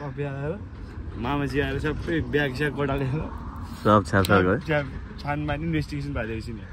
Coffee आएर मामाजी आएर सबै ब्याग स्याग कटालेर सब छापछाप गयो छानमा इन्भेस्टिगेसन भइरहेको नि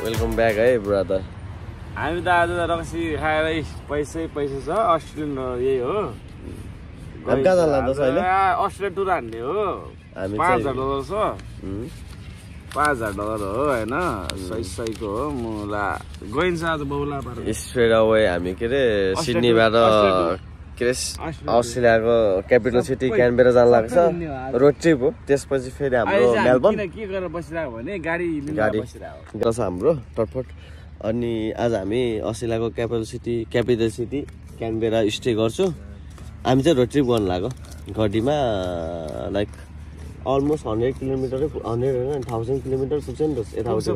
वेलकम ब्याक है ब्रदर हामी त आज रक्सी खाएर पैसै पैसा छ अस्ट्रेलियन यही हो हामी कहाँ जानु लाग्छ अहिले अस्ट्रेलिया टुर हान्ने हो हामी $5,000 छ $5,000 हो हैन सहीको हो मुला गइन्छ आज बौला पार स्ट्रेट अवे हामी के रे सिडनीबाट के रे अस्ट्रेलियाको क्यापिटल सिटी क्यानबेरा जान लाग्छ रोड ट्रिप हो त्यसपछि फेरि हाम्रो मेलबर्न के गरेर बसिरहेको भने गाडी लिएर बसिरहेको छ हाम्रो टटफट अनि आज हामी अस्ट्रेलियाको क्यापिटल सिटी क्यानबेरा स्टे गर्छु हामी चाहिँ रोड ट्रिप गर्न लाग्यो गाडीमा लाइक अलमोस्ट 100 किलोमिटर 1000 किलोमिटर पुग्छ नि त यताउति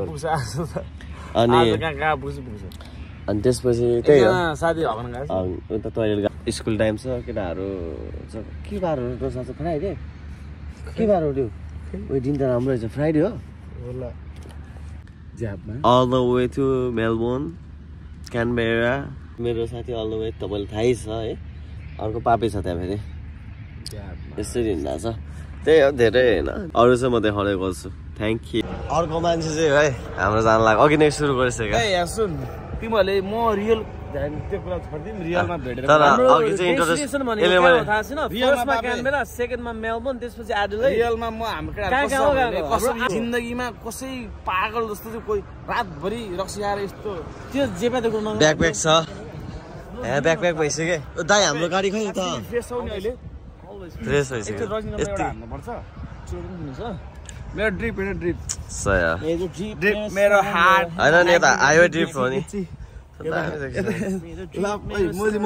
अनि त्यसपछि त्यही हो साथी हगन गएको उता टोयलेट स्कुल टाइम छ केटाहरू के बार हो दोसा छ फ्राइडे के बार हो त्यो ओइ दिन त राम्रो रहेछ फ्राइडे हो होला ज्यापमा all the way to Melbourne Canberra मेरो साथी अल द वे तपाईँलाई थाहै छ है अर्को पापे छ त्यहाँ फेरि यसरी हिँड्दा छ त्यही हो धेरै होइन अरू चाहिँ म देखाउँदै गर्छु थ्याङ्क यू अर्को मान्छे चाहिँ है हाम्रो जान लाग्यो अघि नै सुरु गरिसक्यो ए यहाँ सुन तिमीहरूले म रियल त्यो कुरा छोड्दिम रियलमा भेटेर तर अघि चाहिँ इन्ट्रोडक्सन भनेको थाहा छैन फर्स्टमा क्यानबेरा सेकेन्डमा मेलबोर्न त्यसपछि एडिलेड रियलमा म हाम्रो केटाहरु जिन्दगीमा कसै पागल जस्तो चाहिँ कोही रातभरि रक्सी खाएर यस्तो त्यो जेपाको गुणमा ब्याकप्याक छ ए ब्याकप्याक भइसक्यो दाइ हाम्रो गाडी खै त फ्रेस हो नि अहिले फ्रेस भइसक्यो यति हान्नु पर्छ चोरी पनि छ मेरो ड्रिप सया ड्रिप मेरो हार्ट हैन नि त आयो ड्रिप हो नि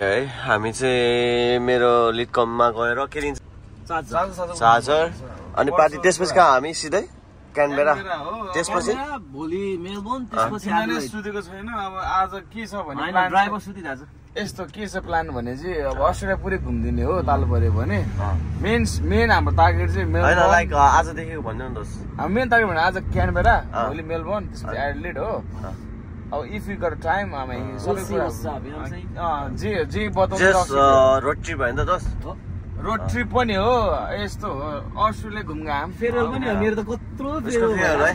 है हामी चाहिँ मेरो लिडकममा गएर के लिन्छ चार्जर अनि पार्टी त्यसपछि कहाँ हामी सिधै क्यानबेरा त्यसपछि भोलि मेलबोर्न त्यसपछि एडिलेड सुतेको छैन अब आज के छ भने ड्राइभर सुतिरहेछ यस्तो के छ प्लान भने चाहिँ अब अस्ट्रेलिया पुरै घुम्दिने हो ताल पर्यो भने मेन हाम्रो टार्गेट चाहिँ हैन लाइक आजदेखिको भन्नु न दोस्त हाम्रो मेन टार्गेट भने आज क्यानबेरा भोलि मेलबोर्न त्यसपछि एडिलेड हो अब इफ यु गट टाइम हामी सबै कुरा जे बताउँछ रोड ट्रिप हैन त दोस्त रोड ट्रिप पनि हो यस्तो हो अस्ट्रेलिया घुम्गा हामी फेरल पनि हो मेरो त कत्रो फेरल है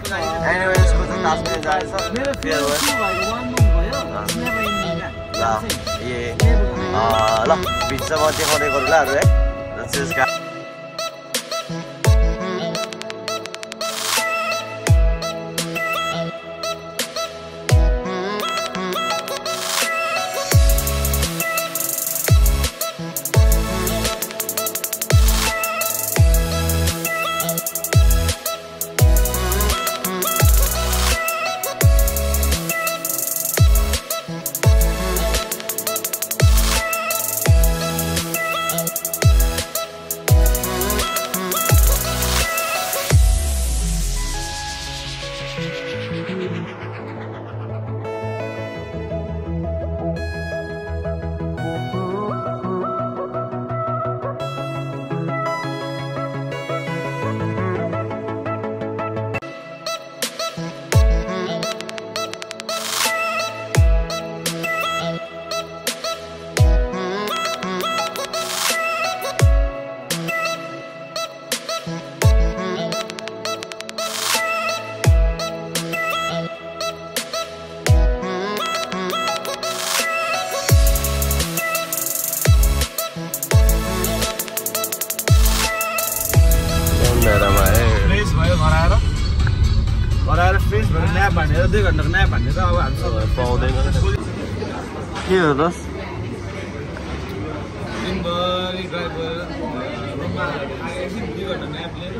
एनीवे यसको चाहिँ ताजमहल जान्छ मेरो फेरल भयो 1 मन्थ भयो नेभर इन्डिया ल भित्र म देखाउँदै गरौँ ल है क्यानबेरामा है फ्रेस भयो घर आएर फ्रेस भएर न्याप हानेर 2 घण्टाको न्याप हानेर अब हामी पाउँदैन के हो दस दिनभरि ड्राइभ गरेर रुममा एकछिन 2 घण्टा न्याप लिएर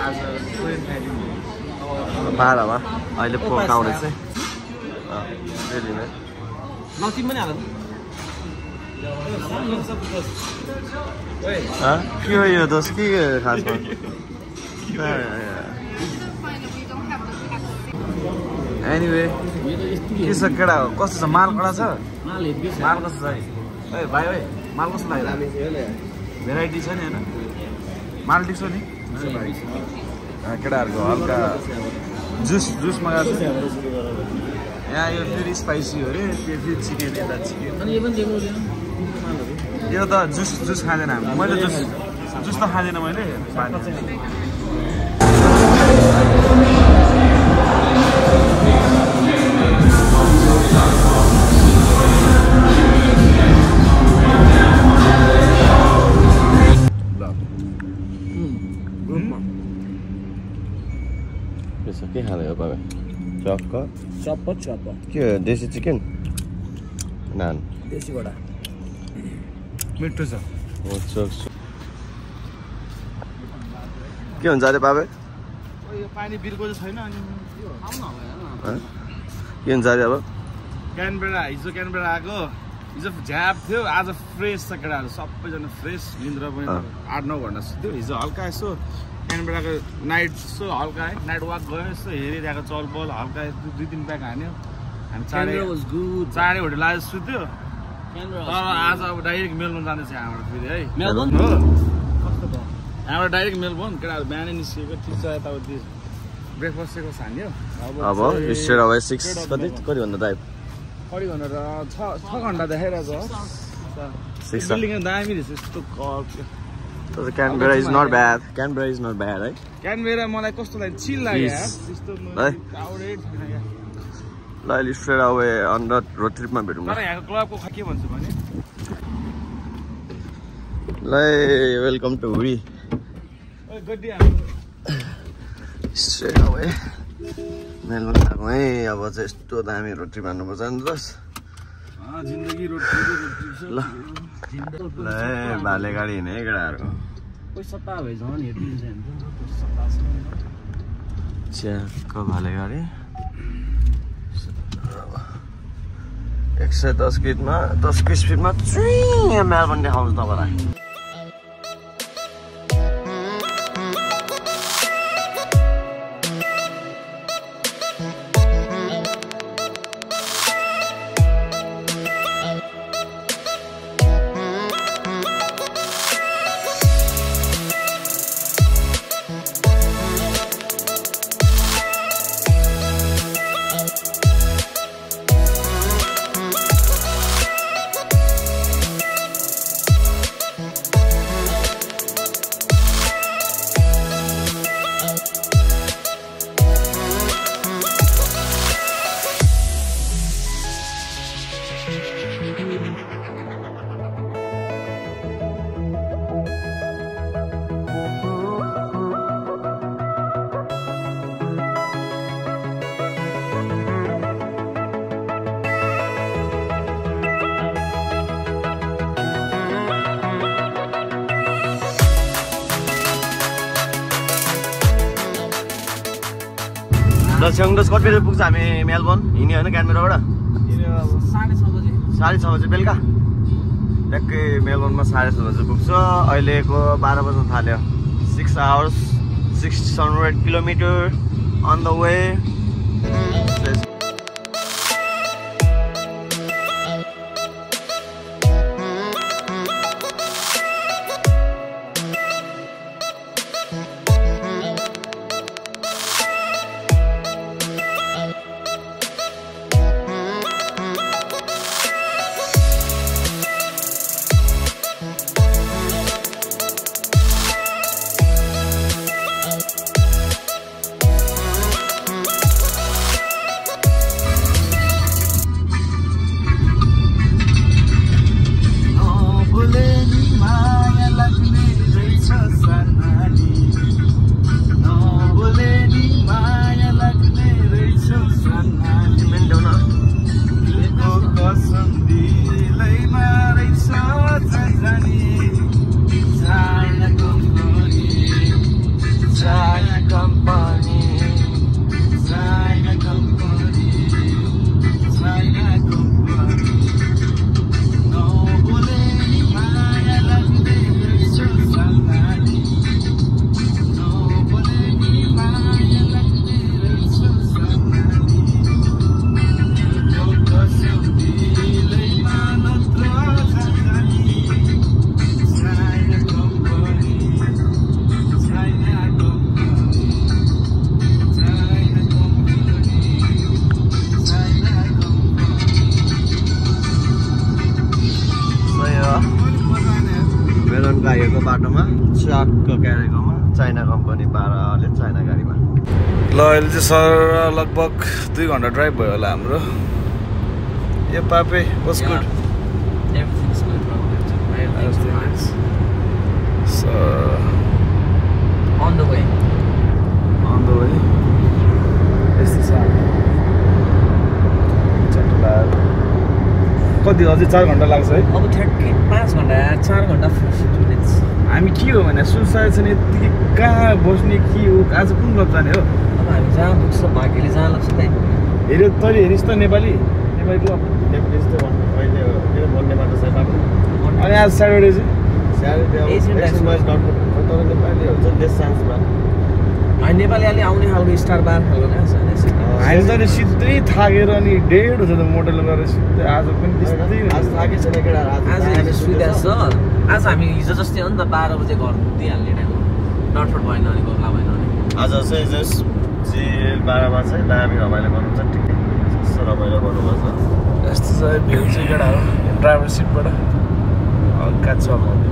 आज ट्रेन खाइदिनु भाडामा अहिले पकाउँदैछ नतिम पनि हाल के हो यो दोस्त के खासमा एनिवे के छ केटा कस्तो छ माल कडा छ माल कस्तो छ है भाइ ओइ माल कस्तो लाग्यो भेराइटी छ नि हैन माल ठिक छ नि केटाहरूको हल्का जुस मगाएको छ यहाँ यो फेरि स्पाइसी हो अरे त्यो फेरि चिकन यता चिकन यो त जुस खाँदैन हामी मैले जुस त खाँदैन मैले के खाँदै हो बाबा चप्प के हो देसी चिकन नान देसी गोडा मिठो छ के हुन्छ अरे बाबा यो पानी बिर्को छैन अनि के हुन्छ अरे अब हिजो क्यानबेरा आएको हिजो झ्याप थियो आज फ्रेस छ केटाहरू सबैजना फ्रेस निन्द्रा पनि 8-9 घन्टा सुत्यो हिजो हल्का यसो क्यानबेराको नाइट यसो हल्का है नाइट वाक गयो यसो हेरिरहेको चलपल हल्का 2-3 प्याक हान्यो हामी चाँडै होटेल आएर सुत्यो तर आज अब डाइरेक्ट मेलबोर्न जाँदैछ यहाँबाट फेरि है मेलबोर्न हो कस्तो भयो यहाँबाट डाइरेक्ट मेलबोर्न केटाहरू बिहानै निस्किएको ठिक छ यताउति ब्रेकफास्ट सेकफास्ट हान्यो अब स्ट्रेट अवे 6 कति भन्दा ड्राइभ कति भनेर 6 घन्टा देखाइरहेको छ बिल्डिङ दामी रहेछ यस्तो क्यानबेरा इज नट ब्याड है क्यानबेरा मलाई कस्तो लाग्यो चिल लाग्यो त्यस्तो क्राउडेड छैन यहाँ ल अहिले straight away on the road ट्रिपमा भेटौँ तर यहाँको क्लबको के भन्छु भने ल वेलकम टु हुरी स्ट्रेट अवे मेलबोर्न आएको है अब चाहिँ यस्तो दामी रोड ट्रिप हान्नुपर्छ नि दस जिन्दगी रोड ट्रिप ल भाले गाडी हिँड्ने केटाहरू च्याक्क भाले गाडी 110 स्पिडमा मेलबोर्न देखाउँछु तपाईँलाई दस कति बजी पुग्छ हामी मेलबोर्न हिँड्यो होइन क्यानबेराबाट 6:30 बजे बेलुका ट्याक्कै मेलबोर्नमा 6:30 बजे पुग्छ अहिलेको 12 बज्न थाल्यो 6 hours 600 kilometre on the way भाइहरूको बाटोमा चाकको क्यारेकोमा चाइना कम्पनी 12ले चाइना गाडीमा ल अहिले चाहिँ सर लगभग 2 घन्टा ड्राइभ भयो होला हाम्रो यो पापे was good Everything's good, bro. Everything's fine. So On the way. on the way यस्तो छ कति अझै 4 घन्टा लाग्छ है अब 5 घन्टा 4 घन्टा 50 minutes. हामी के हो भने सुनसाय छ नि यतिकै कहाँ बस्ने के हो आज कुन क्लब जाने हो अब हामी जहाँ पुग्छ भाग्यले जहाँ लाग्छ त्यही पुग्ने हेऱ्यो तैँले हेरिस् त नेपाली क्लब अनि आज स्याटरडे चाहिँ नेपाली अलि आउने खालको स्टार बार खालको हामी त सिधै थाकेर अनि डेढ हुन्छ त मोडल गरेर सिधै आज पनि त्यस्तै आज सुविधा छ आज हामी हिजो जस्तै हो नि त 12 बजे घर दिइहाल्ने टाइम नटफट भएन अनि गोला भएन अनि आज चाहिँ जस जेल 12 मा चाहिँ दामी रमाइलो गर्नुहुन्छ ठिकै यस्तो रमाइलो गर्नुपर्छ यस्तो छ भ्यू चाहिँ केटाहरू ड्राइभर सिटबाट हल्का चलाउने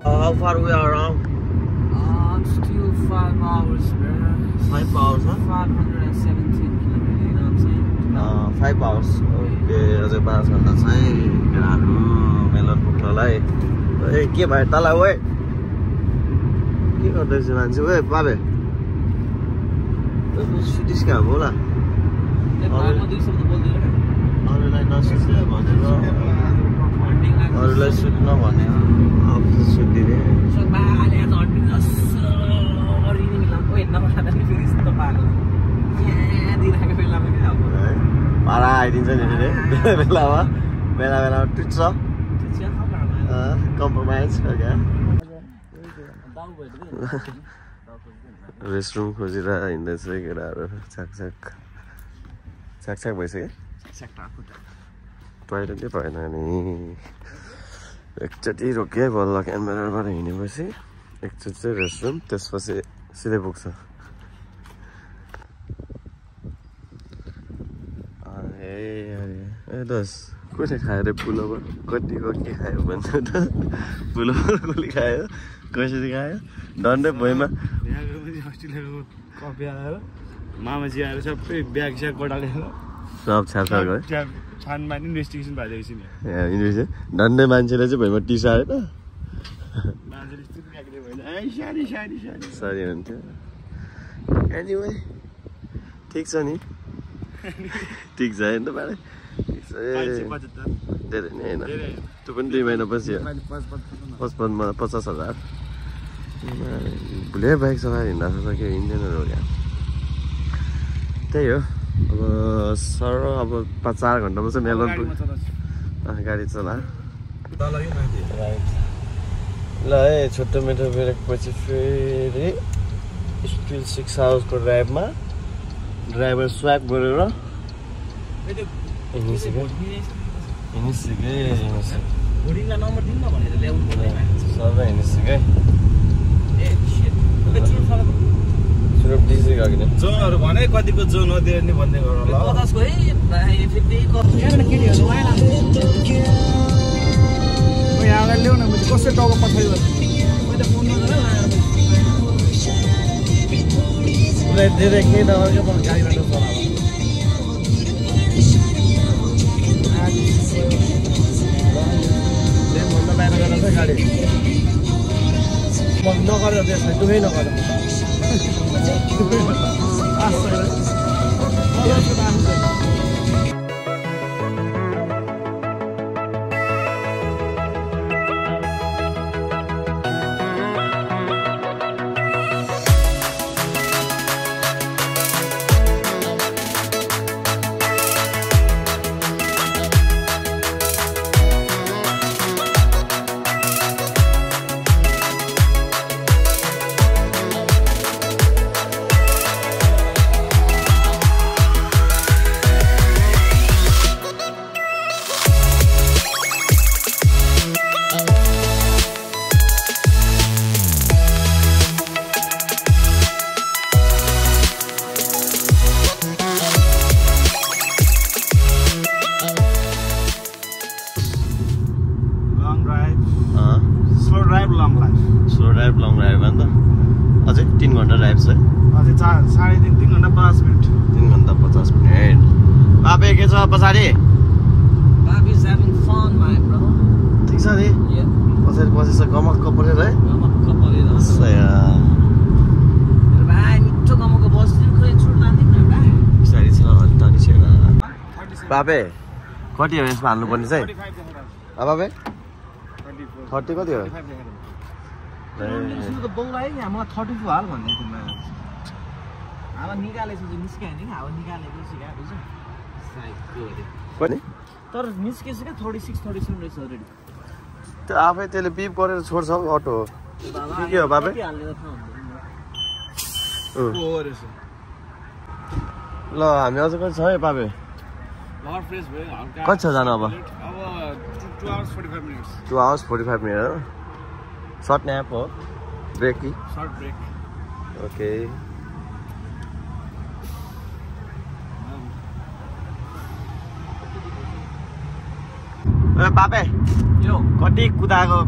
How far we are now? Still 5 hours, bro. 5 hours, huh? 517 kilometers, you know what I'm saying? 5 hours. Okay, अझै 5 घन्टा छ है केटाहरू मेलन पुग्नलाई ए के भयो तला ओए के गर्दैछ मान्छे ओए पाबे सुटिस कहाँ होला अरूलाई नसुट्ने भनेर अरूलाई सुत्न भनेर अफिस सुत्दिने पारा आइदिन्छ नि बेलामा बेलामा टुट्छ कम्प्रोमाइज क्या रेस्टरुम खोजेर हिँड्दैछ केटाहरू छाक भइसक्यो टोइलेटै भएन नि एकचोटि रोक्यो बल्ल क्यामेराबाट हिँडेपछि एकचोटि चाहिँ रेस्टरुम त्यसपछि सिधै पुग्छ ए दस कसले खायो अरे पुलावर कतिको के खायो भन्छ त पुलावर कसले खायो कसरी खायो डन्डै भुइँमा अस्ट्रेलियाको कफी आएर मामाजी आएर सबै ब्याग स्याग बडालेर सब छापछाप गयो छानमा नि इन्भेस्टिगेसन भइदिएपछि नि डन्डै मान्छेले चाहिँ भुइँमा टिसायो त सरी हुन्थ्यो एनिवे ठिक छ नि ठिक छ होइन तपाईँ धेरै नै होइन त्यो पनि 2 महिनापछि 50,000 भुले बाइक चलाएर हिँड्दा सक्यो हिँड्दैनहरू हो क्या त्यही हो अब सर अब 4 घन्टामा चाहिँ मेलबर्न गाडी चला ल है छोटो मिठो ब्रेक पछि फेरि स्टिल 6 आवर्सको ड्राइभमा ड्राइभर स्वाप गरेर हिँडिसक्यो सबै हिँडिसक्यो सुरुप डिसी गएको नि जोनहरू भने कतिको जोन हो त्यो नि भन्दै गर ल यहाँलाई ल्याउ न कसै टाउको पठाइयो उसलाई धेरै केही नगर्यो म गाडीबाट चलाएको लेनभन्दा बाहिर गरेर चाहिँ गाडी नगरेर त्यसलाई दुवै नगर लङ ड्राइभ अन्त अझै 3 घन्टा ड्राइभ छ अझै 3.5 घन्टा 50 मिनट 3 घन्टा 50 मिनट बाबे के छ पछाडि Babi's having fun, my bro. ठिक छ नि पछाडि बसेछ गमक्क परेर है गमक्क परेर भाइ मिठो गमक्क बस्दिन खोइ छुट लान्दिन न भाइ पछाडि छ अन्त नि छैन बाबे कति हो यसमा हाल्नुपर्ने चाहिँ बाबे 30 कति हो सुन्नु त बौलाई नि मलाई 32 हाल भन्दै थियो मैले हावा निकालेको चाहिँ निस्क्यो नि हावा निकालेको सिकाएको छ साइड त्यो हो पनि तर निस्केछ क्या 36 37 रहेछ अलरेडी त्यो आफै त्यसले बिप गरेर छोड्छ अटो के हो बाबे ल हामी अझ कति छ है बाबे कति छ जानु अब 2 hours 45 minutes 2 hours 45 minutes short nap हो ब्रेक की short break ओके बाबे यो कति कुदाको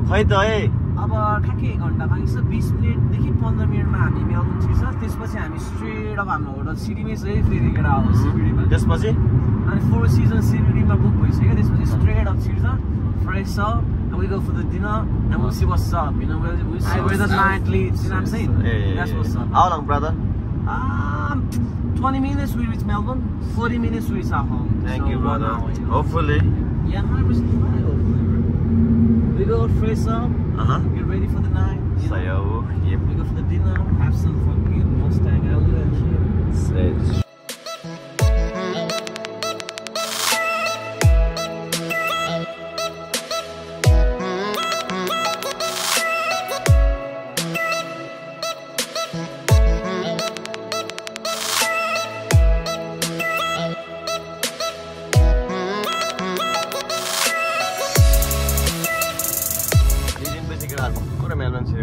खै त है अब ठ्याक्कै घन्टा बाँकी छ 20 मिनेटदेखि 15 मिनेटमा हामी मेलबोर्न छिर्छ त्यसपछि हामी स्ट्रेट अब हाम्रो होटल सिटीमै छ है फेरि एउटा अब सिबिडीमा त्यसपछि अनि 4 सिजन सिबिडीमा बुक भइसक्यो त्यसपछि स्ट्रेट अप छिर्छ fresh up and we go for the dinner and we'll see what's up, you know, we'll see where the night leads, you know what I'm saying? That's what's up. How long, brother? 20 minutes we reach Melbourne, 40 minutes we reach our home. Thank you, brother. Hopefully. Yeah, 100% hopefully. We go fresh up, get ready for the night. So, yep. We go for the dinner, have some fucking Mustang Elliot and shit. Straight.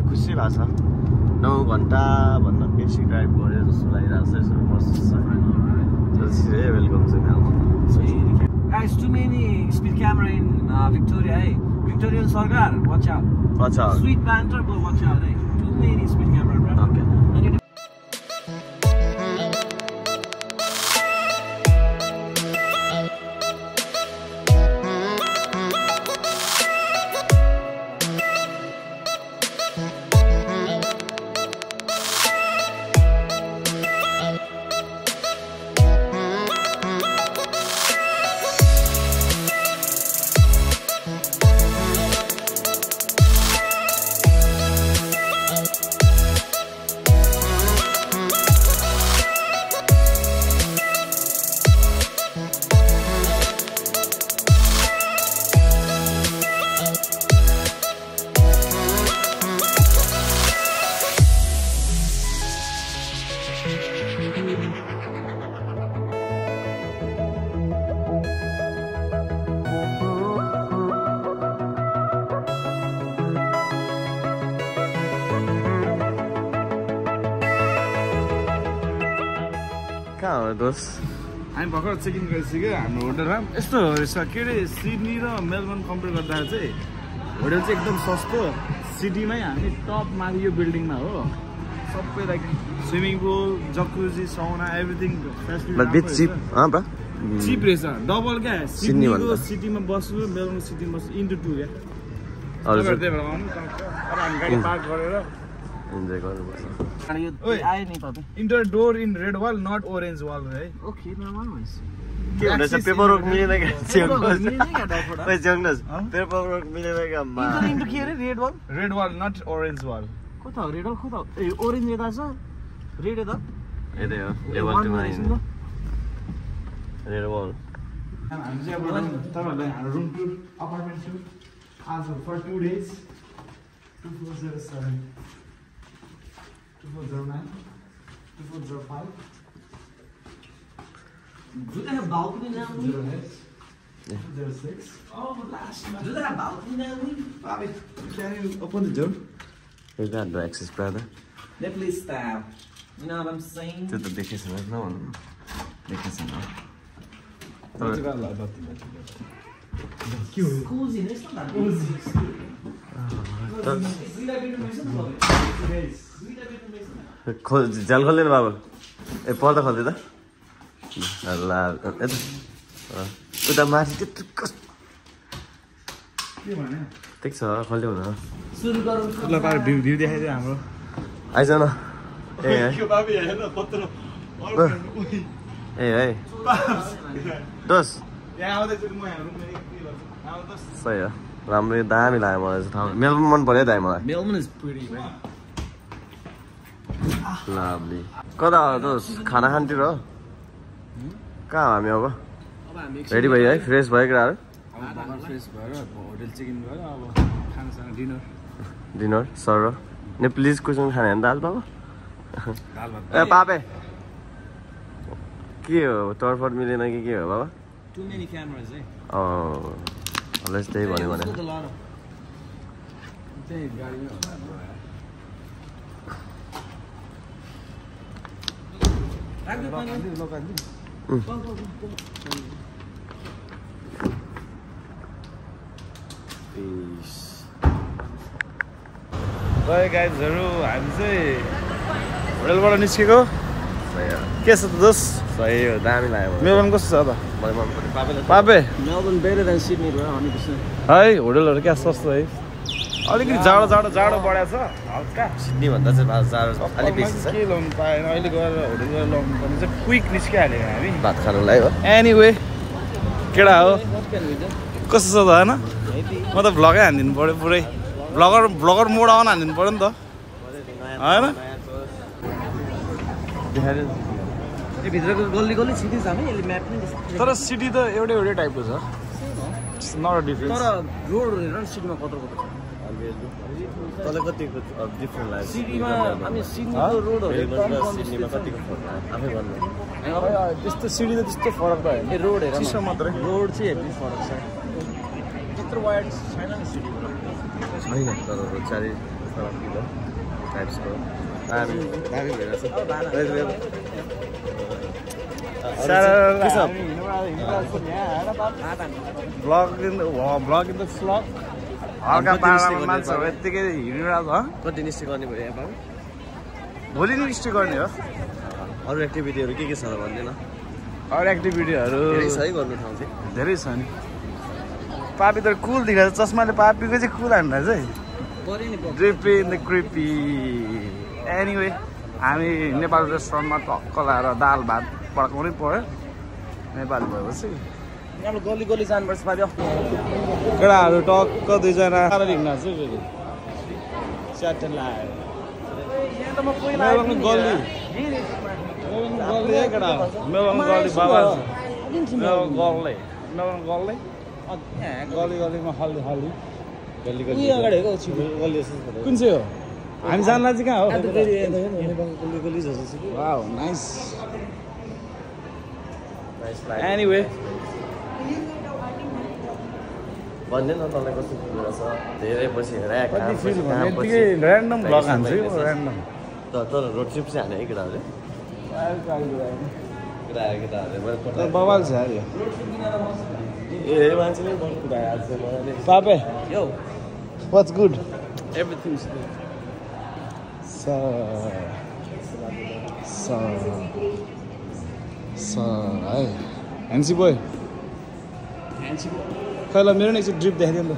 खुसी भएको छ 9 घन्टा भन्दा बेसी drive गरेर जस्तो लागिरहेको छ यसो महसुस छ जल्दी वेलकम चाहिँ Melbourne Guys, too many speed camera in Victoria, hey. Victorian Sarkar, watch out. Watch out. Sweet banter, but watch out, hey. Too many speed camera, bro. Okay. कहाँ हो दोस्त हामी भर्खर चेक इन गरिसक्यो हाम्रो होटलमा यस्तो रहेछ के अरे सिडनी र मेलबोर्न कम्पेयर गर्दा चाहिँ होटल चाहिँ एकदम सस्तो सिटीमै हामी टप माथि यो बिल्डिङमा हो सबै like swimming pool jacuzzi sauna everything cheap रहेछ डबल क्या सिडनीको सिटीमा बस्नु मेलबोर्न सिटीमा बस्नु इन्टु 2 क्या हामी गाडी पार्क गरेर इन्जोय गर्नुपर्छ अनि यो ओइ। आयो नि तपाईँ Inter door in red wall, not orange wall, right? Okay normal भएछ के हुँदैछ पेपर वर्क मिलेन क्या मिल्ने क्या डाउट ओइ च्याङ्नस पेपर वर्क मिलेन क्या इन्टु के अरे Red Bull Red wall, not orange wall. कता हो रेड बल कता हो ए ओरेन्ज यता छ रेड यता यतै हो लेभल 2 मा रेड वल हामी चाहिँ अब तपाईहरुलाई हाम्रो रुम टुर अपार्टमेन्ट टुर आज for 2 days 2407 2409 2405 Do they have balcony now? 08 206 Oh, last month. Do they have balcony now? Bobby, can you open the door? You got no access, brother. They please stop. You know what I'm saying? त्यो त देखेछ न भन्नु देखेछ न Cozy, it's not that cozy. झ्याल खोल्दैन बाबु ए पर्दा खोल्दै त ल उता माथि त्यत्रो कस्तो के भने ठिक छ खोल्दै हुन सुरु गरौँ ल बाबु भ्यू देखाइदियो हाम्रो आइज न ए है के बाबु हेर्न कत्रो ए है दोस यहाँ आउँदै छु म यहाँ रुममा के गर्छु आउँदै सही हो राम्रो दामी लाग्यो मलाई चाहिँ ठाउँ मेलबर्न मन पर्यो दाइ मलाई Melbourne is pretty, right? Lovely कता हो दोस खाना खानतिर हो कहाँ हामी अब अब हामी रेडी भयो है फ्रेस भयो केटाहरू भर्खर फ्रेस भएर होटल चेक इन गऱ्यो अब खानासँग डिनर डिनर सर ने प्लिज कुन खाने होइन दाल बाबा दाल भात ए पापे के हो टर्फट मिलेन कि के हो बाबा too many cameras, eh? अलि त्यही भन्यो भने Look at a lot of. त्यही गाडीमै गयो गाइजहरू हामी चाहिँ होटलबाट निस्केको सही हो के छ त दोस सही हो दामी लाग्यो मेलबर्न कस्तो छ त मलाई मन पर्यो पापेलाई पापे Melbourne better than Sydney, bro. 100%. है होटलहरू क्या सस्तो है अलिकति जाडो जाडो जाडो बढाएको छ हल्का सिडनी भन्दा चाहिँ जाडो अलिक बेसी छ के लाउनु पाएन अहिले गएर होटल गएर लाउनु पर्ने चाहिँ क्विक निस्किहाल्यो हामी भात खानुलाई हो एनिवे केटा हो What can we do? कस्तो छ त होइन म त भ्लगै हानिदिनु पऱ्यो पुरै भ्लगर मोड आउन हानिदिनु पऱ्यो नि त होइन ए भित्रको गल्ली गल्ली सिटी छ हामी यसले म्याप नै देखाउँछ तर सिटी त एउटै एउटै टाइपको छ नट डिफ्रेन्स तर रोड हेर न सिटीमा कत्रो कत्रो छ तँलाई कतिको डिफ्रेन्ट लाग्यो सिटीमा हामी सिडनीको रोडहरू सिडनीमा कतिको फरक लाग्यो आफै भन्नु त्यस्तो सिडी त त्यस्तो फरक त होइन ए रोड हेर चिसो मात्रै रोड चाहिँ हेभी फरक छ त्यत्रो वाइड छैन नि सिटीमा होइन तर चारै किलो टाइप्सको दामी दामी भएर छ ब्लग इन द स्लग हल्का पाहाडमा मान्छेहरू यत्तिकै हिँडिरहेको छ कति निश्चय गर्ने भयो यहाँ भोलि नै स्टे गर्ने हो अरू एक्टिभिटीहरू के छ त भन्दैन अरू एक्टिभिटीहरू धेरै छ है गर्नु ठाउँ चाहिँ धेरै छ नि पापी त कुल देखाएको छ चस्माले पापीको चाहिँ कुल हान्दा चाहिँ पऱ्यो नि ड्रिपी इन द क्रिपी एनिवे हामी नेपाल रेस्टुरेन्टमा टक्क लाएर दाल भात पड्काउनै पऱ्यो नेपाली भएपछि हाम्रो गल्ली गल्ली जानुपर्छ पाबी केटाहरू टक्क दुईजना हिँड्न चाहिँ फेरि च्याटन लगाएर मेलबर्न गल्ली है केटा मेलबर्न गल्ली बाबा मेलबर्न गल्ली गल्ली गल्लीमा हल्ली हल्ली गल्ली गल्ली अगाडि हो गल्ली कुन चाहिँ हो हामी जानलाई चाहिँ कहाँ हो गल्ली गल्ली जस्तो छ कि वाउ नाइस एनिवे भन्ने न तँलाई कस्तो फिल छ धेरै पछि हेर कति फिल भन्ने यत्तिकै ऱ्यान्डम भ्लग हान्छ है ऱ्यान्डम तर रोड ट्रिप चाहिँ हाने है केटाहरूले केटाहरूले बवाल छ अरे ए मान्छेले बहुत कुरा आज चाहिँ मलाई पापे यो what's good everything is good है ह्यान्सी बोय खै ल मेरो नै एकचोटि ड्रिप देखाइदियो नि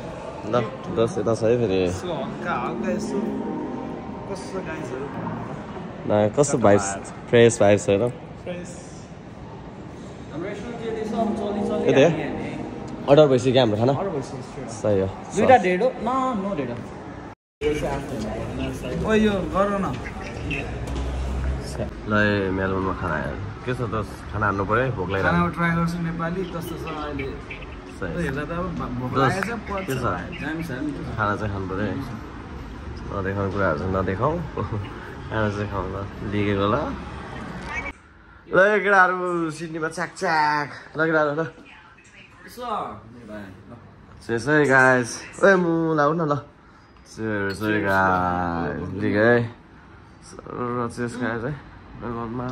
ल दस यता छ है फेरि हल्का हल्का यसो कस्तो भाइब्स फ्रेस भाइब्स होइन अर्डर भइसक्यो हाम्रो खाना सही हो दुईटा डेढ हो नो डेढ ओ यो गर न ल मेलबोर्नमा खाना आयो के छ त खाना हान्नु पर्यो है भोक लागिरहेको खाना ट्राई गर्छु नेपाली कस्तो छ अहिले हेर्दा त अब भोक लागेछ के छ खाना चाहिँ खानु पर्यो है नदेखाउने कुराहरू चाहिँ नदेखाउँ खाना चाहिँ खाउँ ल लिगेको ल ल केटाहरू सिडनीमा च्याक च्याक ल केटाहरू ल Cheers, hey guys. Oi, mu lau na la. Cheers, hey guys. Liga hey. Cheers guys hey. Welcome ma.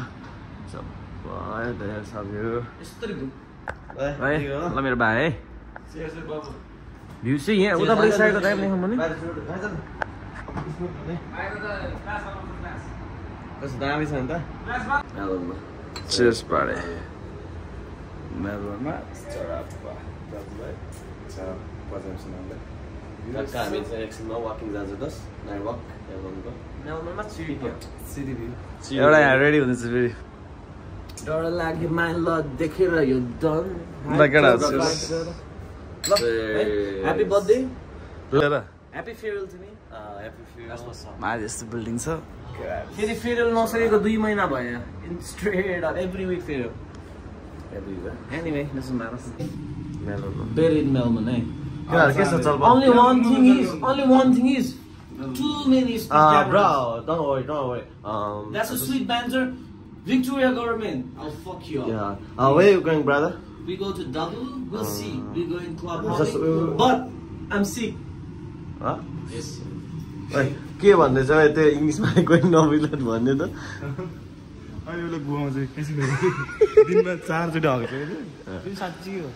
So, bye. There's how you. Hey, let me buy hey. Cheers babu. You see here, उता पनि साइडको time लेख्नु भने कस्तो दामी छ नि त मेलबोर्नमा Cheers buddy. मेलबोर्नमा चरापा दाजुभाइ छ पजाउँछु नामले कहाँ हामी चाहिँ एकछिनमा वाकिङ जान्छ दस नाइट वाक मेलबोर्नमा सिटी भ्यू एउटा यहाँ रेडी हुँदैछ फेरि डर लाग्यो माइल देखेर यो done happy birthday happy farewell to me happy माथि यस्तो बिल्डिङ छ फेरि फेयरवेल नसकेको 2 महिना भयो in straight every week farewell Anyway, doesn't matter. Buried in Melbourne, eh? Only one thing is, too many speed cameras. Bro, don't worry. That's a sweet banter. Victoria government, I'll fuck you up. Yeah. Where are you going, brother? We go to Dublin. We'll see. We go in club hopping. But I'm sick. Huh? Yes. के भन्दैछ त्यो इङ्ग्लिसमा कोही नबिल्ट भन्ने त अहिले उसले गुवाउँछ दिनमा 4 चोटि हग्छ कि साँच्ची हो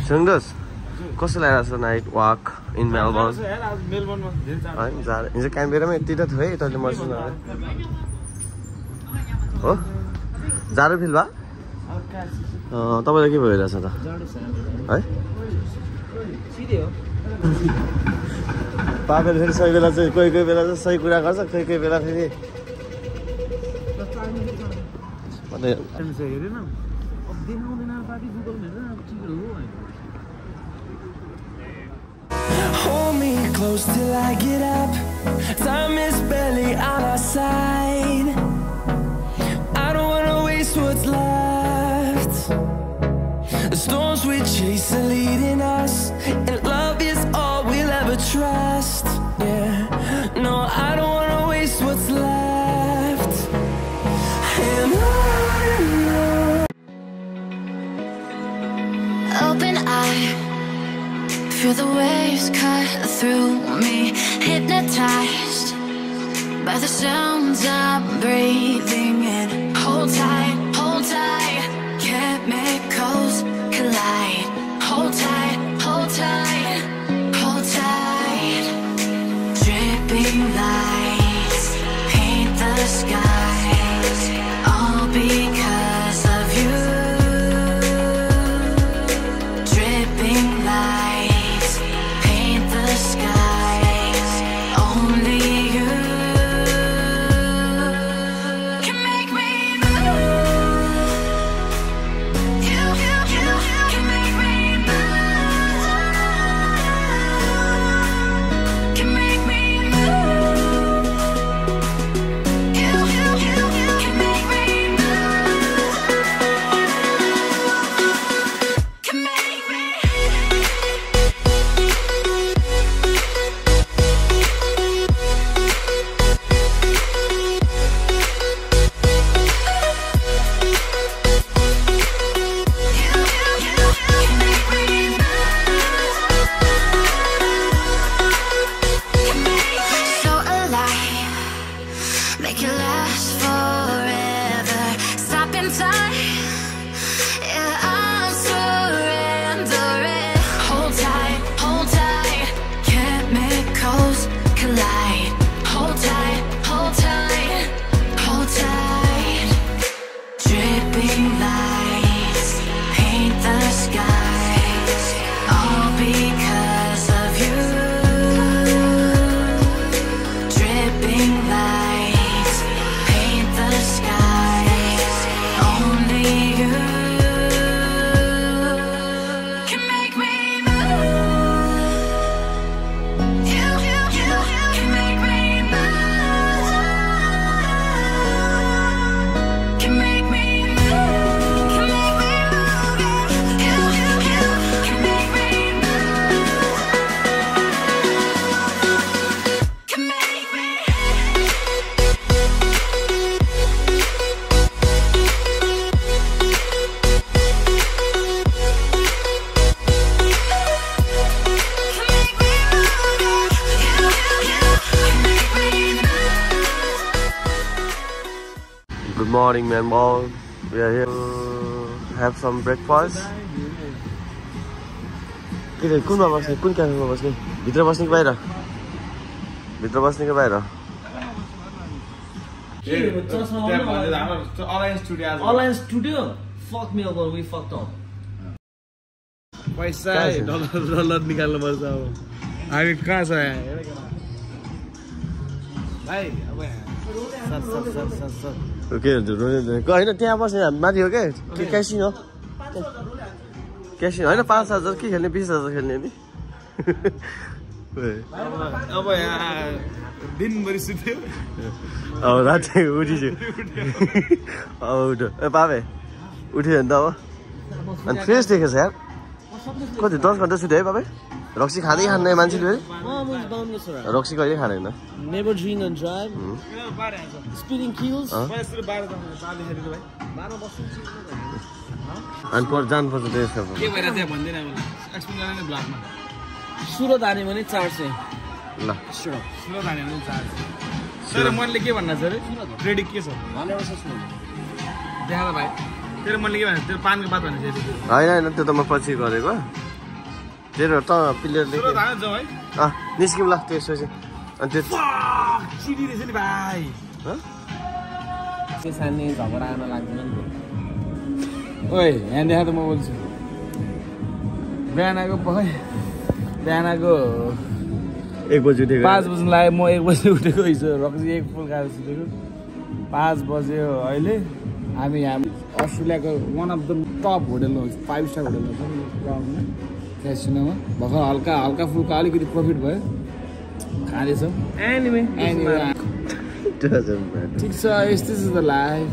सुन्नुहोस् कस्तो लागिरहेको छ नाइट वाक इन मेलबोर्न हिजो क्यानबेरामा यति त थियो है तैँले मर्छु हो जाडो फिल भयो तपाईँलाई के भइरहेछ त है पापेले फेरि सही बेला चाहिँ कोही बेला चाहिँ सही कुरा गर्छ कोही बेला फेरि Hold me close till I get up. Time is barely on our side. I don't wanna waste what's left. The storms we chase are leading us, and love is all we'll ever trust. Yeah, no, I don't wanna waste what's left. And on. Open eye, feel the waves cut through me, hypnotized by the sounds I'm breathing in. Hold tight, chemicals collide. Hold tight, hold tight, hold tight. Dripping lights paint the skies, all because of you. Dripping lights paint the skies, only you can make me move. Good morning, man. We are here to have some breakfast. कुनमा बस्ने कुन क्याफेमा बस्ने भित्र बस्ने कि बाहिर भित्र बस्ने कि बाहिर Online studio? Fuck me over, we fucked up. पैसा डलर निकाल्नु पर्छ अब हामी कहाँ छ भाइ अब के हुन्छ होइन त्यहाँ बस्ने हामी माथि हो क्या क्यासिनो क्यासिनो होइन 5,000 के खेल्ने 20,000 खेल्ने नि अब यहाँ दिनभरि सुत्यो अब राति उठिसक्यो अब उठ ए पापे उठ्यो भने त अब अनि फ्रेस देखेछ यार कति 10 घन्टा सुत्यो है पापे रक्सी खाँदै खाँदैन मान्छेले रक्सी कहिले खाँदैन Never drink and drive. Speeding kills. अनि पर जानुपर्छ त्यसको के भइरहेछ भन्दैन एक्सप्लेन गर्ने ब्लगमा सुरत हाने भने 400 ल सुरत हाने भने 400 तर मनले के भन्न छ रे रेडी के छ देखा त भाइ तेरो मनले के भन्छ तेरो पानको बात भने चाहिँ होइन होइन त्यो त म पछि गरेको तेरो त प्लेयरले सुरत हाने जाऊ है निस्किम ल त्यसपछि अनि त्यो चिडी रहेछ नि भाइ त्यो सान्ने झगडा आउन लाग्दैन नि ओइ यहाँ देखा त म बोल्छु बिहानको 1 बजी उठेको 5 बज्नु लाग्यो म 1 बजी उठेको हिजो रक्सी एक फुल खाएर सुतेको 5 बज्यो अहिले हामी यहाँ अस्ट्रेलियाको one of the top hotel हो 5 स्टार होटल हो ग्राउन्डमा क्यासिनोमा भर्खर हल्का फुल्का अलिकति प्रफिट भयो खाँदैछौँ एनिमे ठिक छ यस्तै छ त लाइफ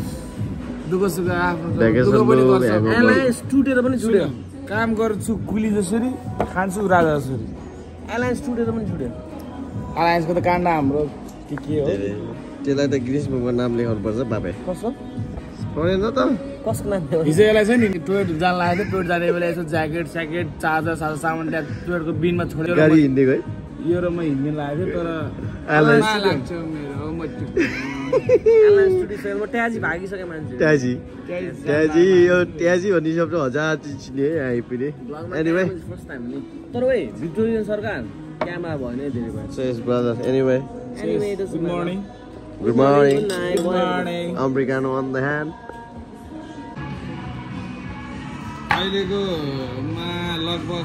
दुःख सुख आफ्नो Vacation दुःख पनि भयो, गर्छ hangover। एलायन्स टुटेर पनि छुट्यो काम गर्छु कुली जसरी खान्छु राजा जसरी एलायन्स टुटेर पनि छुट्यो अलायन्सको त काण्ड हाम्रो के हो त्यसलाई त ग्रीष्मको नाम लेखाउनु पर्छ बाबे कसो परेन त कसको नाम थियो हिजो यसलाई चाहिँ नि टोयलेट जान लागेको थियो टोयलेट जाने बेला यसो ज्याकेट स्याकेट चार्जर सामान त्यहाँ टोयलेटको बिनमा छोडेर गाडी हिँडेको है यो र म हिँड्ने लागेको थियो तर एलायन्स माया लाग्छ मेरो म एलायन्स टुटे फेल म ट्याजी भागिसके मान्छे ट्याजी यो ट्याजी भन्ने शब्द 1000 चिन्ने है आइपुग्ने एनीवे फर्स्ट टाइम नि तर ओइ भिक्टोरियन सरकार क्यामेरा भयो नि धेरै भयो So yes brother anyway anime it good morning good morning Good morning Americano on the hand अहिलेको मा लगभग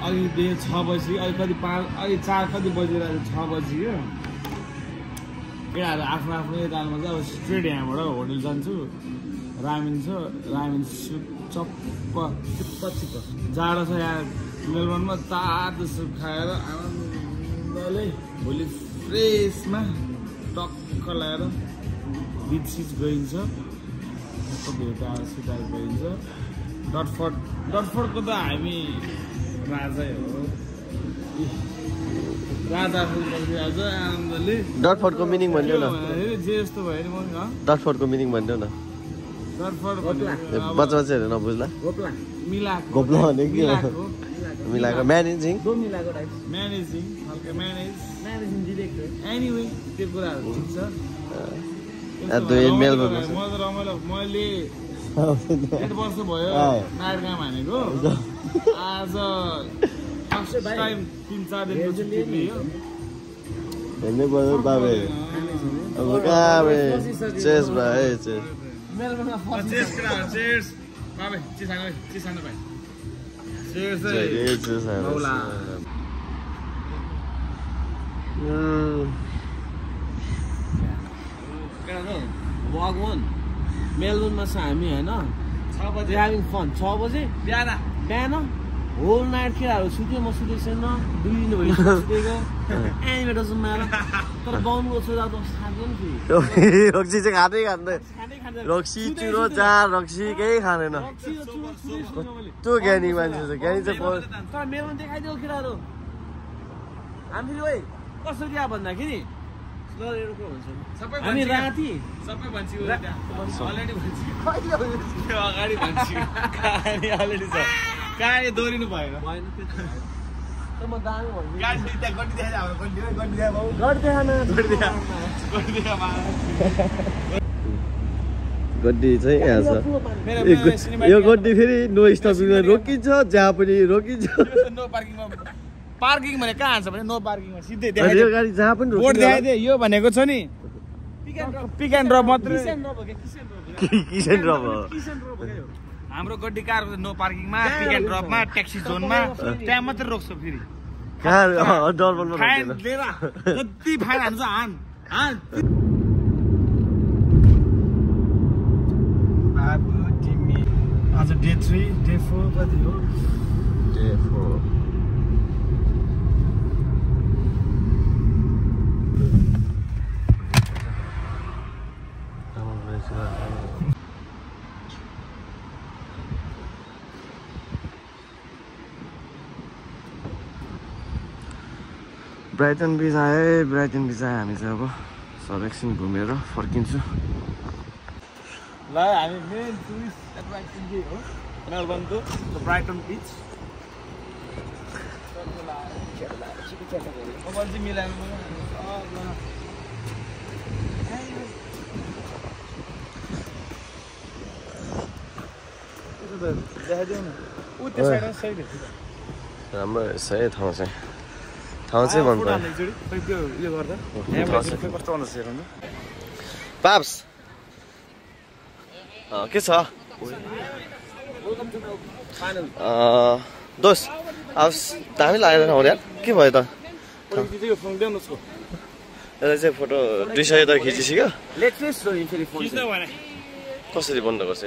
अहिले 6 बजी अहिले कति 5 अहिले 4 कति बजिरहेको 6 बजी हो केटाहरू आफ्नो आफ्नो यतामा चाहिँ अब स्ट्रेट यहाँबाट होटल जान्छु रामेन छ रामेन सुप चप्प जाडो छ यहाँ मेलबर्नमा तातो सुप खाएर आनन्दले भोलि फ्रेसमा टक्क लगाएर बिच सिच गइन्छ भेटा सिटार गइन्छ डटफोर्डको त हामी राजै हो राजा आज आनन्दले डटफोर्डको मिनिङ भन्दियो न जे जस्तो भयो नि म डटफोर्डको मिनिङ भन्दियो न डटफोर्ड बच्चाहरू नबुझ्ला गोप्ला मिलाको गोप्ला भने के हो मिलाएको म्यानेजिङ दो मिलाको टाइप म्यानेजिङ हल्का म्यानेजिङ डिरेक्टर एनिवे त्यो कुराहरू ठिक छ मेलबर्न म त रमाइलो मैले 1 वर्ष भयो नाइटगाम हानेको आज फर्स्ट टाइम 3-4 दिनको छुट्टी लियो हेर्नै पर्यो बाबे अब काबे चेस भाइ चेस मेलबर्नमा चेयर्स बाबे चिज खानु भाइ चेयर्स औला वाक वन मेलबर्नमा छ हामी होइन 6 बजे ह्याभिङ फन 6 बजे बिहान होल नाइट केटाहरू सुत्यो म सुतेको छैन 2 दिन भयो सुतेको एनिमे डजन्ट म्याटर तर गाउँको छोरा त साथै नि थियो रक्सी चाहिँ खाँदै खाँदैन रक्सी चुरो चार रक्सी केही खाँदैन त्यो ज्ञानी मान्छे छ ज्ञानी चाहिँ तर मेरोमा देखाइदियो केटाहरू हामी फेरि ओइ कसरी आ भन्दाखेरि हामी राति सबै भन्छु अलरेडी भन्छु अगाडि भन्छु कहानी अलरेडी छ कहानी दोहोरिनु भएन तर म दामी भन्छु गाडी त्यहाँ गड्डी देखाइ हाम्रो गड्डी देखाइ बाबु गड देखान गड्डी देखा गड्डी चाहिँ यहाँ छ यो गड्डी फेरि नो स्टपिङमा रोकिन्छ जहाँ पनि रोकिन्छ नो पार्किङमा पार्किङ भने कहाँ हान्छ भने नो पार्किङमा सिधै यो गाडी जहाँ पनि बोर्ड देखाइदिए यो भनेको छ नि पिक एन्ड ड्रप मात्रै किसन ड्रप हो हाम्रो गड्डी कारको नो पार्किङमा पिक एन्ड ड्रपमा ट्याक्सी जोनमा त्यहाँ मात्रै रोक्छ फेरि कहाँ डरबनमा फाइन लिएर जति फाइन हान्छ हान बाबु तिमी आज डे 3 डे 4 कति हो डे 4 ब्राइटन बिच आयो हामी चाहिँ अब सब एकछिन घुमेर फर्किन्छु ल हामी मेन टुरिस्ट एट्र्याक्सन के हो मेलबर्नको ब्राइटन बिच राम्रो रहेछ है ठाउँ चाहिँ भन्नु पाप्स के छ दोस्त अब दामी लागेर आउने के भयो त यसलाई चाहिँ फोटो 200 त खिचिसक्यो कसरी बन्द गर्छ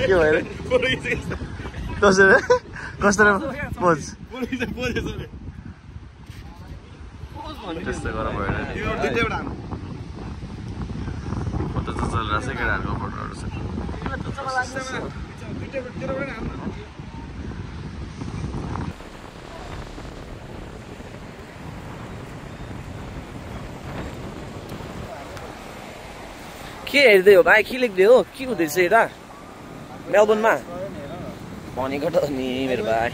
के भयो रे कसरी पोज त्यस्तो गरम भयो फोटो त चलिरहेको छ केटाहरूको फोटोहरू छ के हेर्दै हो भाइ के लेख्दै हो के हुँदैछ यता मेलबर्नमा भनेको त नि मेरो भाइ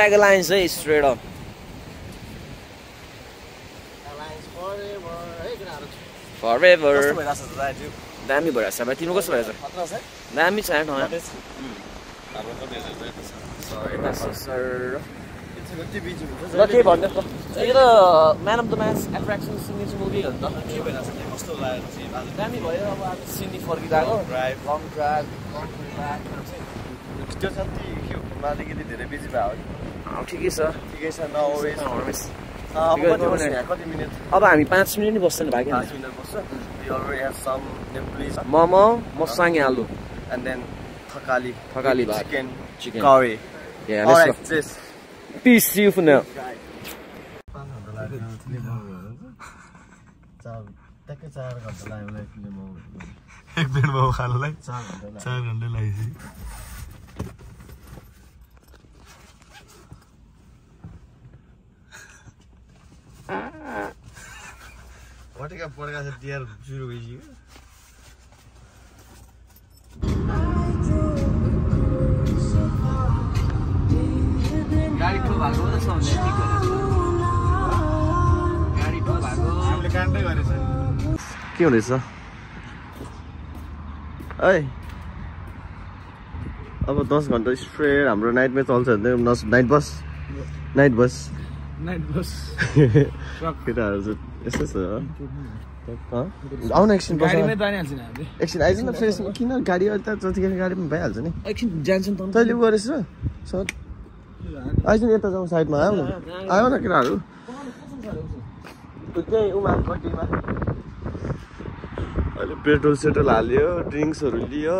# अलायन्स है स्ट्रेट अप फरएभर दामी भइरहेछ भाइ तिम्रो कस्तो भइरहेछ दामी छ ठाउँ ल के भन्नु त यो त man of the match attraction signature movie हो नि त के भइरहेछ कस्तो लाग्यो दामी भयो अब आज सिन्डी फर्किरहेको लङ ड्राइभ त्यो साथी अलिकति धेरै बिजी भयो ठिकै छ कति मिनट अब हामी 5 मिनट नि बस्छ नि भाइ 5 मिनट बस्छ मोमो मसाङ्गे आलु and then thakali भात chicken curry yeah let's go peace see you for now एक दिन मोमो खानलाई 4 घण्टा लाग्यो वटेका पड्का छ तिहार सुरु भइसक्यो गाडी ठो भएको त सौले ठीक गरेछ गाडी ठो भएको हामीले काण्डै गरेछ के हुँदैछ ओइ अब 10 घण्टा स्ट्रेट हाम्रो नाइटमै चल्छ भने नाइट बस केटाहरू चाहिँ यस्तो छ आउन एकछिन एकछिन आइज न फ्रेस किन गाडी त जतिखेर गाडीमा भइहाल्छ नि एकछिन जान्छन् त तैँले उ गरेछ सर आइज न यता जाउँ साइडमा आयो न केटाहरू त्यही उमा कटिमा अहिले पेट्रोल सेट्रोल हाल्यो ड्रिङ्क्सहरू लियो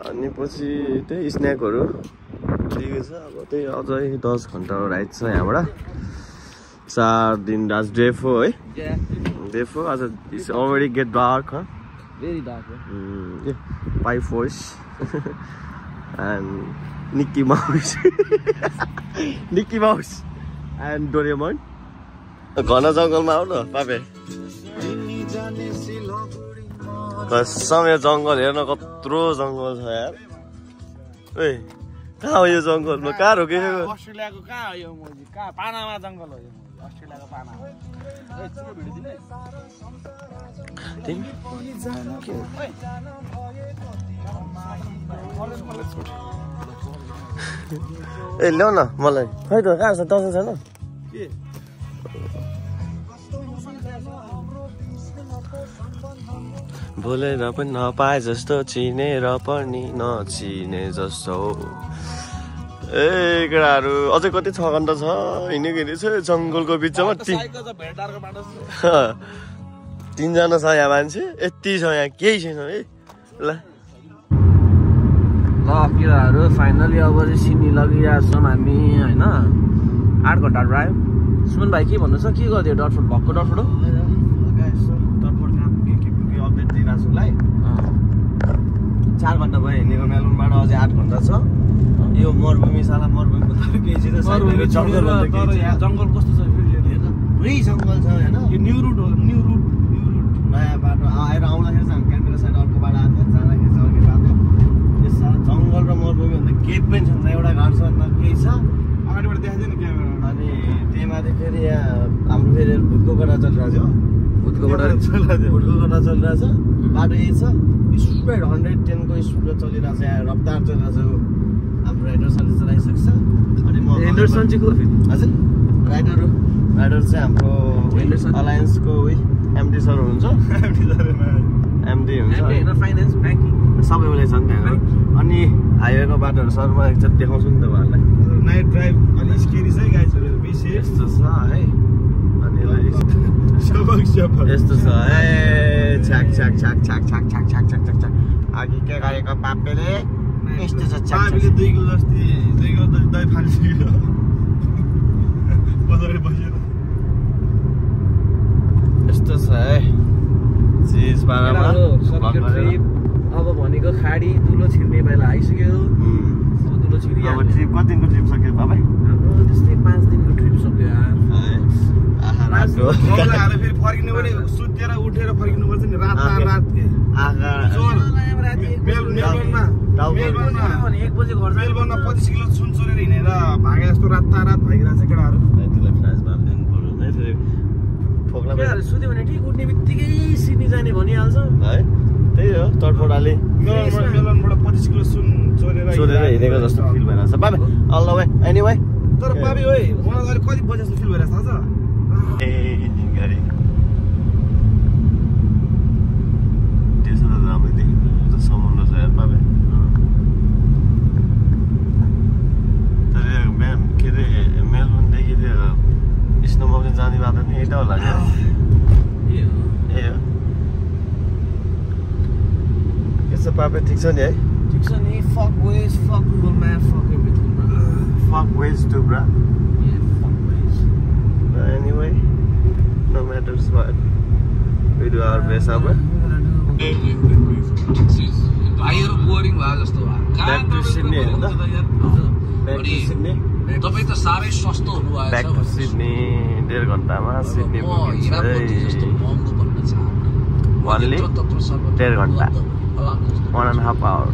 अनि पछि त्यही स्न्याकहरू लिएको छ अब त्यही अझै 10 घण्टा राइड छ यहाँबाट 4 दिन आज डे 4 है डे 4 आज it's already get dark very dark Pipe Force and Mickey Mouse and Doraemon घना जङ्गलमा आऊ न पापे समय जङ्गल हेर्न कत्रो जङ्गल छ यार ए कहाँ हो यो जङ्गलमा कहाँ रोकेको अस्ट्रेलियाको कहाँ हो यो मोजी कहाँ पानामा जङ्गल हो यो अस्ट्रेलियाको पानामा ए ल्याउ न मलाई खै त कहाँ छ दसैँ छैन बोलेर पनि नपाए जस्तो चिनेर पनि नचिने जस्तो ए केटाहरू अझै कति 6 घन्टा छ हिँडेको छ जङ्गलको बिचमा 3 जना छ यहाँ मान्छे यति छ यहाँ केही छैन है ल केटाहरू फाइनली अब चाहिँ सिडनी लगिरहेको छौँ हामी होइन 8 घन्टा ड्राइभ सुमन भाइ के भन्नु छ के गरिदियो डटफोट भक्कु डटफोट हो 4 घन्टा भयो हिँडेको मेलबोर्नबाट अझै 8 घन्टा छ यो मरुभूमि साला मरुभूमिको केही छैन जङ्गल कस्तो छ पुरै जङ्गल छ होइन यो न्यू रुट हो न्यू रुट नयाँ बाटो आएर आउँदाखेरि चाहिँ हामी क्यामेरा साइड अर्को बाटो आएको जाँदाखेरि चाहिँ अर्कै बाटो यो साला जङ्गल र मरुभूमि भन्दा केही पनि छैन एउटा घर छ न केही छ अगाडिबाट देखाइदियो नि क्यामेरा अनि त्यही माथि फेरि यहाँ हाम्रो फेरि भुटको गड्डा चलिरहेको छ भुटको गड्डा चलिरहेछ बाटो यही छ स्पिड 110 को स्पिडमा चलिरहेछ यहाँ रफ्तार चलिरहेछ हाम्रो राइडरसले चलाइसक्छ अनि म एन्डरसन चाहिँ को फेरि हजुर राइडर चाहिँ हाम्रो अलायन्सको एमडी सर हुनुहुन्छ एमडी हुन्छ फाइनान्स ब्याङ्किङ सबै उसले छन् त्यहाँ अनि हाइवेको बाटोहरू सरमा एकचोटि देखाउँछु नि तपाईँहरूलाई नाइट ड्राइभ अलिक स्केरी छ है गाइजहरू बेसी यस्तो छ है अनि यस्तो छ है छ्याक छ्याक छ्याक छ्याक छ्याक छ्याक छ्याक छ्याक छ्याक छ्याक अघि के गरेको पापेले यस्तो छ पापीले 2 किलो जस्तै 2 किलो दही फालिसक्यो बजारै बसेर यस्तो छ है चिज पारामा अब भनेको खाडी दुलो छिर्ने बेला आइसक्यो दुलो छिरियो अब ट्रिप कति दिनको ट्रिप सक्यो तपाईँ हाम्रो त्यस्तै 5 दिनको ट्रिप सक्यो फेरि फर्किनु पनि सुतेर उठेर फर्किनु पर्छ नि रात मेलबोर्नमा 1 बजे घर मेलबोर्नमा 25 किलो सुन चोरेर हिँडेर भागे जस्तो रात भइरहेछ केटाहरू त्यसलाई फ्लास बाल्दिनु पर्यो है फेरि फोक्ला सुत्यो भने ठिक उठ्ने बित्तिकै सिडनी जाने भनिहाल्छ है त्यही हो तडफोडाले मेलबोर्नबाट 25 किलो सुन चोरेर हिँडेको जस्तो फिल भइरहेछ बाबा अल वे एनीवे तर बाबी ओइ मलाई अहिले कति बजे जस्तो फिल भइरहेछ थाहा छ ए गाडी त्यसो त राम्रो देखिन्छ समुद्र छ यार बाबे तर म्याम के अरे मेलबोर्नदेखि स्नो माउन्टेन जाने बाटो नि यता होला क्या ए हो के छ पापे ठिक छ नि है ठिक छ नि fuck ways fuck Google map fuck everything fuck ways to bra fuck ways anyway no matters what we do our best अब भाइहरु बोरिङ भयो जस्तो back to Sydney हैन त back to Sydney तपाई त सारै सस्तो हुनु भयो back to Sydney 1.5 घण्टामा सिडनी पुगिन्छ जस्तो महँगो भन्न चाहन्छु only 1.5 घण्टा 1.5 hour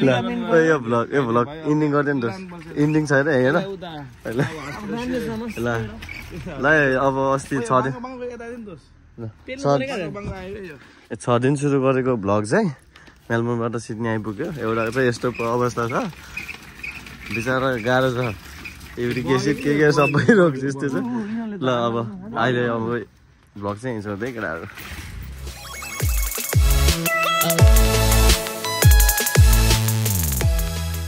यो भ्लग इन्डिङ गर्दैन त इन्डिङ छैन हेर ल ल अब अस्ति 6 दिन सुरु गरेको भ्लग चाहिँ मेलबोर्नबाट सिडनी आइपुग्यो एउटा चाहिँ यस्तो अवस्था छ बिचरा गाह्रो छ युरिक एसिड के सबै रोग त्यस्तो छ ल अब अहिले अब भ्लग चाहिँ हिँड्छ केटाहरू